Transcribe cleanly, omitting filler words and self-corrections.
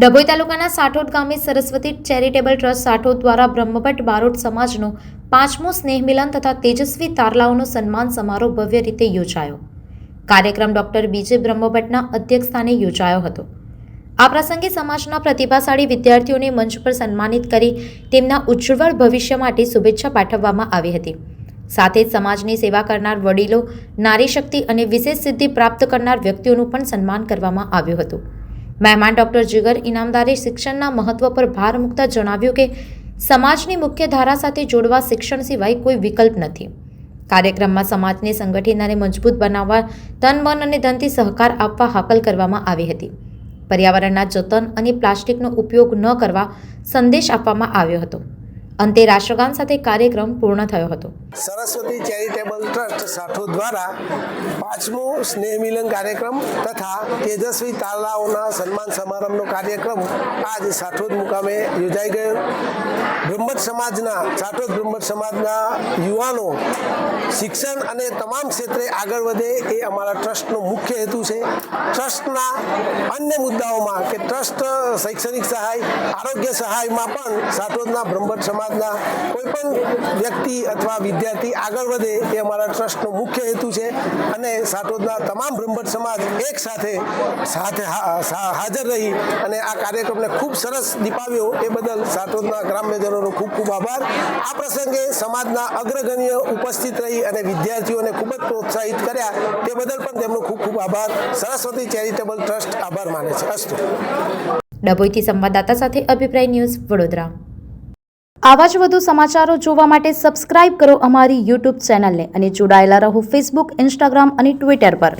ડભોઈ તાલુકાના સાઠોદ ગામે Saraswati charitable trust Sathod દ્વારા બ્રહ્મભટ્ટ બારોટ સમાજનો 5મો સ્નેહ મિલન તથા તેજસ્વી તારલાઓનો સન્માન સમારોહ ભવ્ય રીતે યોજાયો. કાર્યક્રમ ડોક્ટર બીજે બ્રહ્મભટ્ટના અધ્યક્ષસ્થાને યોજાયો હતો. આ પ્રસંગે સમાજના પ્રતિભાશાળી વિદ્યાર્થીઓને મંચ પર સન્માનિત કરી તેમના ઉજ્જવળ ભવિષ્ય માટે શુભેચ્છા પાઠવવામાં આવી હતી. સાથે જ સમાજની સેવા કરનાર વડીલો, નારી શક્તિ અને વિશેષ સિદ્ધિ પ્રાપ્ત કરનાર વ્યક્તિઓનું પણ સન્માન કરવામાં આવ્યું હતું. મહેમાન ડોક્ટર જીગર ઇનામદારે શિક્ષણના મહત્વ પર ભાર મૂકતા જણાવ્યું કે સમાજની મુખ્ય ધારા સાથે જોડવા શિક્ષણ સિવાય કોઈ વિકલ્પ નથી. કાર્યક્રમમાં સમાજને સંગઠિત અને મજબૂત બનાવવા તન, મન અને ધનથી સહકાર આપવા હાકલ કરવામાં આવી હતી. પર્યાવરણના જતન અને પ્લાસ્ટિકનો ઉપયોગ ન કરવા સંદેશ આપવામાં આવ્યો હતો. અંતે રાષ્ટ્રગાન સાથે કાર્યક્રમ પૂર્ણ થયો હતો. સરસ્વતી ચેરિટેબલ ટ્રસ્ટ સાઠોદ દ્વારા 5મો સ્નેહ મિલન કાર્યક્રમ તથા તેજસ્વી તારલાઓના સન્માન સમારંભનો કાર્યક્રમ આજ સાઠોદ મુકામે યોજાઈ ગયો. સાઠોદ બ્રહ્મભટ્ટ સમાજના યુવાનો શિક્ષણ અને તમામ ક્ષેત્રે આગળ વધે એ અમારા ટ્રસ્ટનો મુખ્ય હેતુ છે. ટ્રસ્ટના અન્ય મુદ્દાઓમાં કે ટ્રસ્ટ શૈક્ષણિક સહાય, આરોગ્ય સહાયમાં પણ સાઠોદના બ્રહ્મભટ્ટ સમાજના કોઈ પણ વ્યક્તિ અથવા વિદ્યાર્થી આગળ વધે એ અમારા ટ્રસ્ટનો મુખ્ય હેતુ છે. અને સાઠોદના તમામ બ્રહ્મભટ્ટ સમાજ એક સાથે હાજર રહી અને આ કાર્યક્રમને ખૂબ સરસ દીપાવ્યો એ બદલ સાઠોદના ગ્રામ્યજનોનો ખૂબ ખૂબ આભાર. આ પ્રસંગે સમાજના અગ્રગણ્ય ઉપસ્થિત રહી અને વિદ્યાર્થીઓને ખૂબ જ પ્રોત્સાહિત કર્યા તે બદલ પણ તેમનો ખૂબ ખૂબ આભાર. સરસ્વતી ચેરિટેબલ ટ્રસ્ટ આભાર માને છે. અસ્તુ. ડભોઈથી સંવાદદાતા સાથે અભિપ્રાય ન્યૂઝ, વડોદરા. આવા જ વધુ સમાચારો જોવા માટે સબસ્ક્રાઇબ કરો અમારી યુટ્યુબ ચેનલને અને જોડાયેલા રહો ફેસબુક, ઇન્સ્ટાગ્રામ અને ટ્વિટર પર.